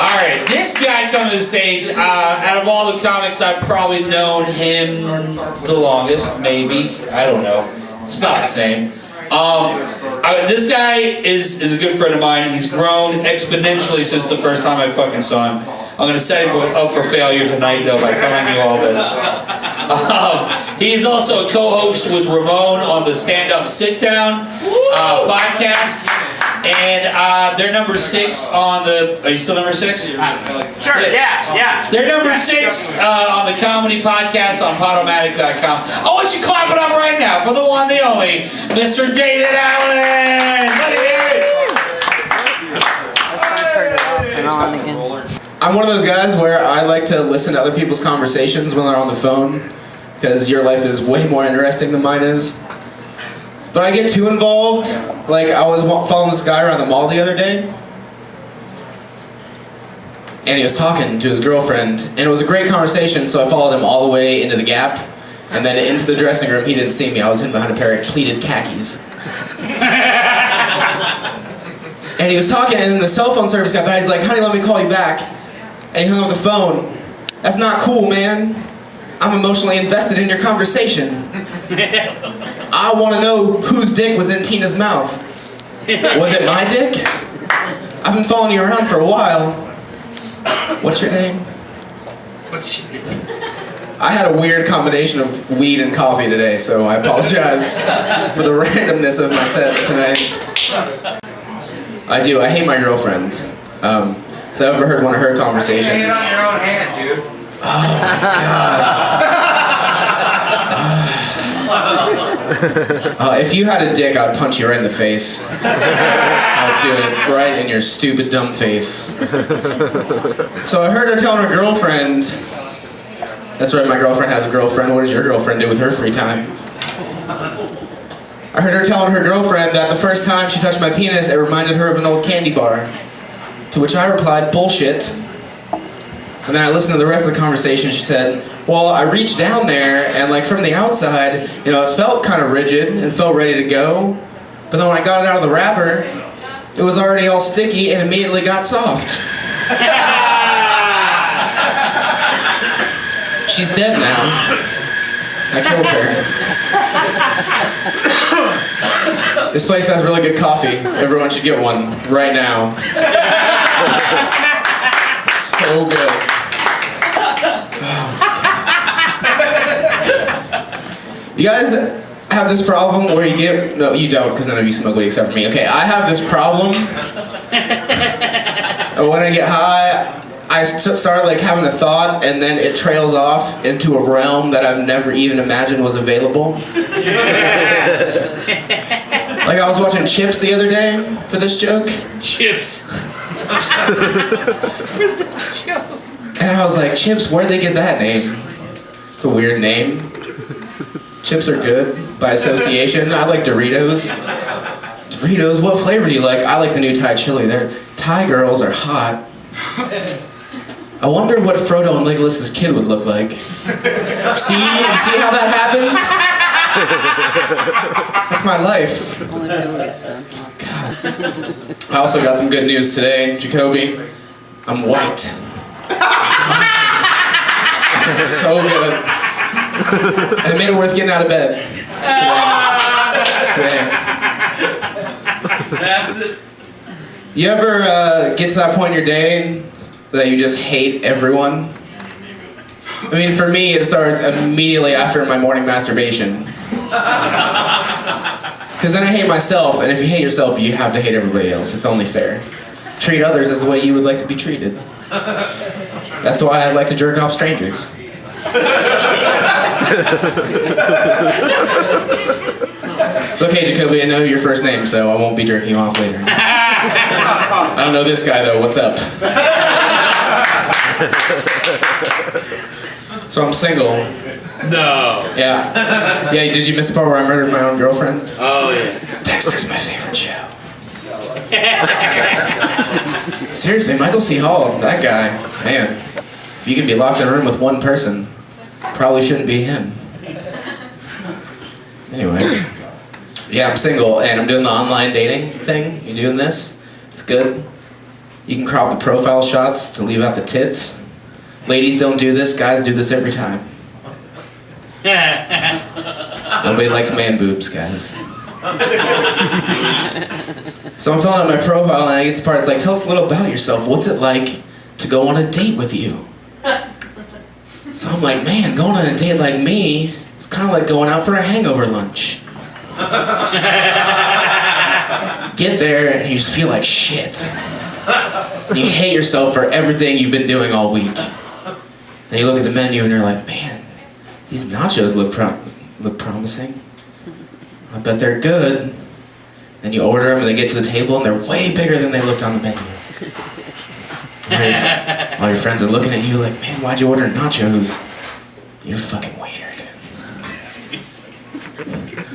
Alright, this guy coming to the stage, out of all the comics, I've probably known him the longest, maybe. I don't know. It's about the same. This guy is a good friend of mine. He's grown exponentially since the first time I fucking saw him. I'm going to set him up for failure tonight, though, by telling you all this. He is also a co-host with Ramon on the Stand Up Sit Down podcast. And they're number 6 on the... Are you still number 6? Sure, yeah. They're number 6 on the comedy podcast on Podomatic.com. I want you clapping up right now for the one, the only, Mr. David Allen! I'm one of those guys where I like to listen to other people's conversations when they're on the phone, because your life is way more interesting than mine is. But I get too involved. Like, I was following this guy around the mall the other day, and he was talking to his girlfriend, and it was a great conversation, so I followed him all the way into the Gap, and then into the dressing room. He didn't see me. I was hidden behind a pair of pleated khakis. And he was talking, and then the cell phone service got bad. He's like, honey, let me call you back. And he hung up the phone. That's not cool, man. I'm emotionally invested in your conversation. I want to know whose dick was in Tina's mouth. Was it my dick? I've been following you around for a while. What's your name? What's your name? I had a weird combination of weed and coffee today, so I apologize for the randomness of my set tonight. I do. I hate my girlfriend. So I overheard one of her conversations. Hang it on your own hand, dude. Oh my God. If you had a dick, I'd punch you right in the face. I'd do it right in your stupid, dumb face. So I heard her telling her girlfriend, that's right, my girlfriend has a girlfriend. What does your girlfriend do with her free time? I heard her telling her girlfriend that the first time she touched my penis, it reminded her of an old candy bar. To which I replied, bullshit. And then I listened to the rest of the conversation. She said, well, I reached down there, and like from the outside, you know, it felt kind of rigid and felt ready to go. But then when I got it out of the wrapper, it was already all sticky and immediately got soft. She's dead now. I killed her. This place has really good coffee. Everyone should get one right now. So good. You guys have this problem where you get... No, you don't, because none of you smoke weed except for me. Okay, I have this problem. When I get high, I start like having a thought, and then it trails off into a realm that I've never even imagined was available. Like I was watching Chips the other day for this joke. Chips. And I was like, Chips, where'd they get that name? It's a weird name. Chips are good by association. I like Doritos. Doritos, what flavor do you like? I like the new Thai chili. Thai girls are hot. I wonder what Frodo and Legolas's kid would look like. See how that happens? That's my life. God. I also got some good news today, Jacoby. I'm white. So good. I made it worth getting out of bed today. You ever get to that point in your day that you just hate everyone? I mean, for me, it starts immediately after my morning masturbation. Because then I hate myself, and if you hate yourself, you have to hate everybody else. It's only fair. Treat others as the way you would like to be treated. That's why I like to jerk off strangers. It's okay, Jacoby, I know your first name, so I won't be jerking you off later. I don't know this guy, though. What's up? So I'm single. No. Yeah. Yeah, did you miss the part where I murdered my own girlfriend? Oh, yeah. Dexter's my favorite show. Seriously, Michael C. Hall, that guy, man. If you can be locked in a room with one person, probably shouldn't be him. Anyway. Yeah, I'm single, and I'm doing the online dating thing. You doing this? It's good. You can crop the profile shots to leave out the tits. Ladies don't do this, guys do this every time. Nobody likes man boobs, guys. So I'm filling out my profile and I get to the part, it's like, tell us a little about yourself. What's it like to go on a date with you? So I'm like, man, going on a date like me, it's kind of like going out for a hangover lunch. Get there and you just feel like shit. And you hate yourself for everything you've been doing all week. And you look at the menu and you're like, man, these nachos look promising. I bet they're good. Then you order them and they get to the table and they're way bigger than they looked on the menu. All your friends are looking at you like, man, why'd you order nachos? You're fucking weird.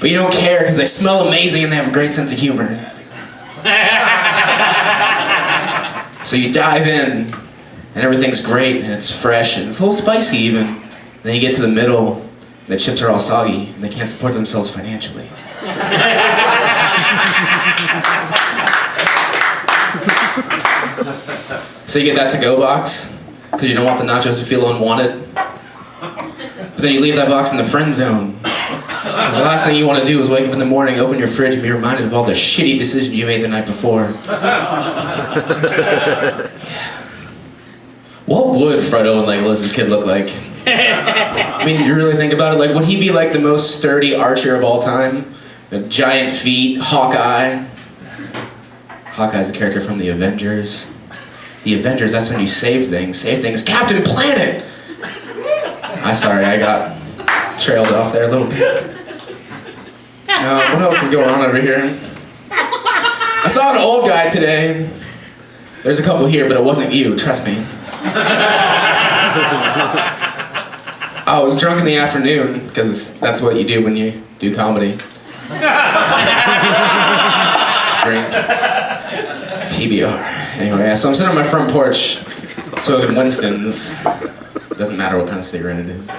But you don't care because they smell amazing and they have a great sense of humor. So you dive in and everything's great and it's fresh and it's a little spicy even. Then you get to the middle and the chips are all soggy and they can't support themselves financially. So you get that to-go box because you don't want the nachos to feel unwanted. But then you leave that box in the friend zone. Because the last thing you want to do is wake up in the morning, open your fridge, and be reminded of all the shitty decisions you made the night before. Yeah. What would Frodo and Legolas's kid look like? I mean, you really think about it? Like, would he be like the most sturdy archer of all time? Giant feet, Hawkeye. Hawkeye's a character from the Avengers. The Avengers, that's when you save things. Save things. Captain Planet! I'm sorry, I got trailed off there a little bit. What else is going on over here? I saw an old guy today. There's a couple here, but it wasn't you, trust me. I was drunk in the afternoon, because that's what you do when you do comedy. Drink. PBR. Anyway, so I'm sitting on my front porch, smoking Winston's. Doesn't matter what kind of cigarette it is.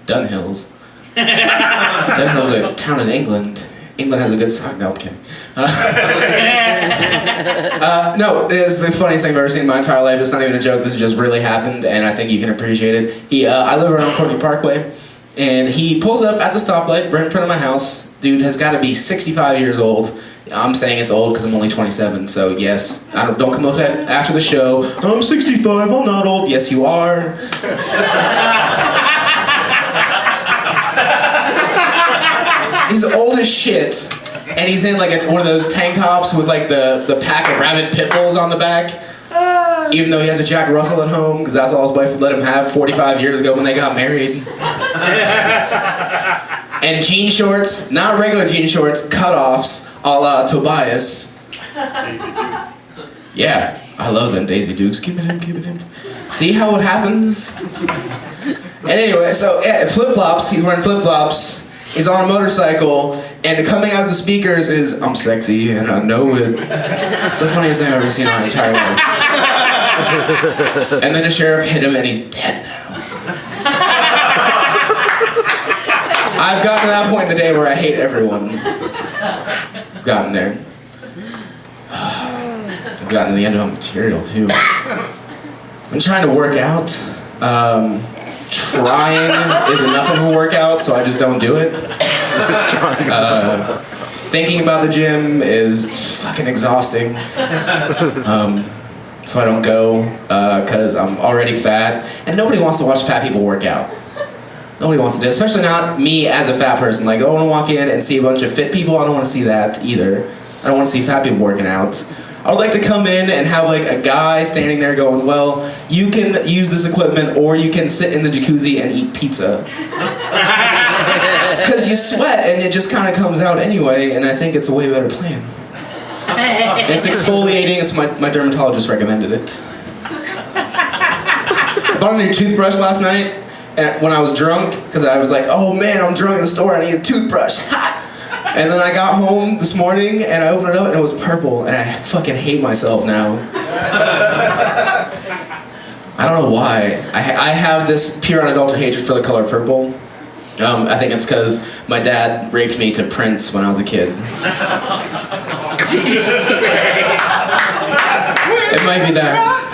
Dunhills. Dunhill's a town in England. England has a good song. No, I'm kidding. No, it's the funniest thing I've ever seen in my entire life. It's not even a joke. This just really happened, and I think you can appreciate it. I live around Courtney Parkway, and he pulls up at the stoplight right in front of my house. Dude has got to be 65 years old. I'm saying it's old because I'm only 27, so yes. Don't come up after the show. I'm 65, I'm not old. Yes, you are. He's old as shit, and he's in like one of those tank tops with like the pack of rabid pit bulls on the back. Even though he has a Jack Russell at home, because that's all his wife would let him have 45 years ago when they got married. And jean shorts, not regular jean shorts, cutoffs, a la Tobias. Yeah, I love them Daisy Dukes. Keep it in, keep it in. See how it happens? And anyway, so yeah, flip-flops, he's wearing flip-flops. He's on a motorcycle, and coming out of the speakers is, I'm sexy, and I know it. It's the funniest thing I've ever seen in my entire life. And then a sheriff hit him, and he's dead now. I've gotten to that point in the day where I hate everyone. I've gotten there. I've gotten to the end of my material, too. I'm trying to work out. Trying is enough of a workout, so I just don't do it. Thinking about the gym is fucking exhausting. So I don't go, because I'm already fat, and nobody wants to watch fat people work out. Nobody wants to do it, especially not me as a fat person. Like, I don't want to walk in and see a bunch of fit people. I don't want to see that either. I don't want to see fat people working out. I would like to come in and have like a guy standing there going, well, you can use this equipment or you can sit in the jacuzzi and eat pizza. Because you sweat and it just kind of comes out anyway, and I think it's a way better plan. It's exfoliating, my dermatologist recommended it. I bought a new toothbrush last night when I was drunk, because I was like, oh man, I'm drunk in the store, I need a toothbrush. And then I got home this morning and I opened it up and it was purple, and I fucking hate myself now. I don't know why. I have this pure unadulterated hatred for the color purple. I think it's because my dad raped me to Prince when I was a kid. Jesus Christ. It might be that.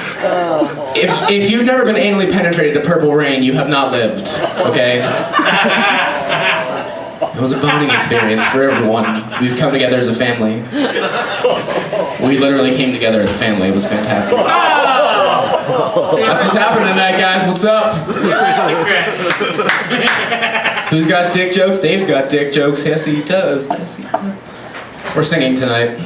If you've never been anally penetrated to Purple Rain, you have not lived, okay? It was a bonding experience for everyone. We've come together as a family. We literally came together as a family. It was fantastic. That's what's happening tonight, guys. What's up? Who's got dick jokes? Dave's got dick jokes. Yes, he does. Yes, he does. We're singing tonight.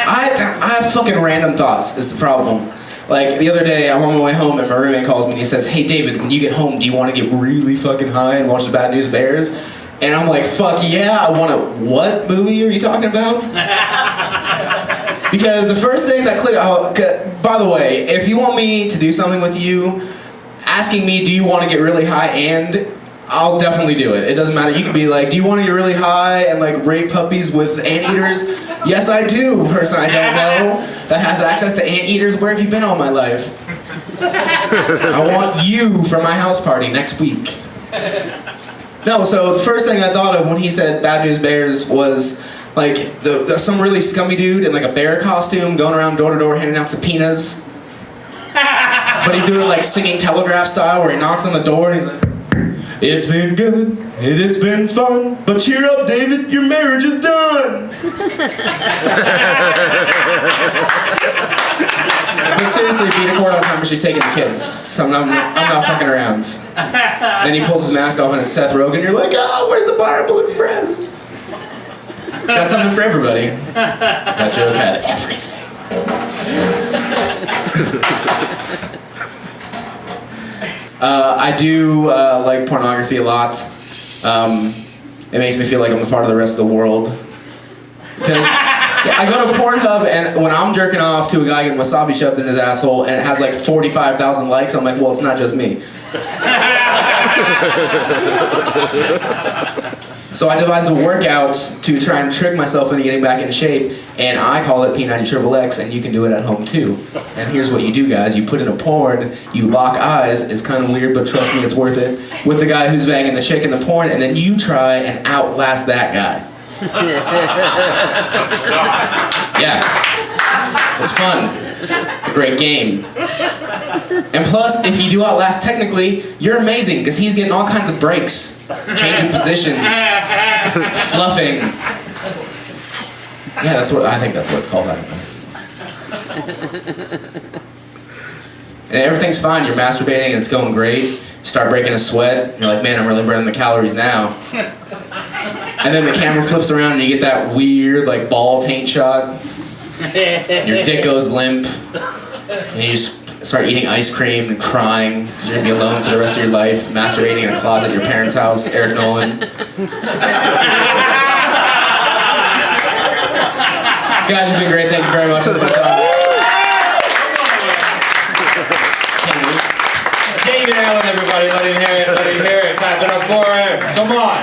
I have fucking random thoughts, is the problem. Like, the other day, I'm on my way home and my roommate calls me and he says, "Hey David, when you get home, do you want to get really fucking high and watch the Bad News Bears?" And I'm like, "Fuck yeah, I want to..." What movie are you talking about? Because the first thing that clicked... Oh, by the way, if you want me to do something with you, asking me, "Do you want to get really high?" and... I'll definitely do it. It doesn't matter. You could be like, "Do you want to get really high and like rape puppies with anteaters?" Yes, I do. Person I don't know that has access to anteaters. Where have you been all my life? I want you for my house party next week. No, so the first thing I thought of when he said Bad News Bears was like some really scummy dude in like a bear costume going around door to door handing out subpoenas. But he's doing it like Singing Telegraph style, where he knocks on the door and he's like, "It's been good, it has been fun, but cheer up, David, your marriage is done." But seriously, beat a court on time, but she's taking the kids. So I'm not fucking around. Then he pulls his mask off and it's Seth Rogen. You're like, "Oh, where's the Pineapple Express?" It's got something for everybody. That joke had everything. I do like pornography a lot. It makes me feel like I'm a part of the rest of the world. I go to Pornhub and when I'm jerking off to a guy getting wasabi shoved in his asshole and it has like 45,000 likes, I'm like, well, it's not just me. So I devised a workout to try and trick myself into getting back into shape, and I call it P90XXX, and you can do it at home too. And here's what you do, guys. You put in a porn, you lock eyes, it's kind of weird, but trust me, it's worth it, with the guy who's banging the chick in the porn, and then you try and outlast that guy. Yeah. It's fun. It's a great game. And plus, if you do outlast technically, you're amazing, because he's getting all kinds of breaks. Changing positions. Fluffing. Yeah, I think that's what it's called. And everything's fine. You're masturbating and it's going great. You start breaking a sweat. You're like, "Man, I'm really burning the calories now." And then the camera flips around and you get that weird, like, ball taint shot. Your dick goes limp. And you just start eating ice cream and crying because you're going to be alone for the rest of your life, masturbating in a closet at your parents' house, Eric Nolan. Guys, you've been great. Thank you very much. That's my time. David Allen, everybody. Let him hear it. Let him hear it. Clap it up for him. Come on.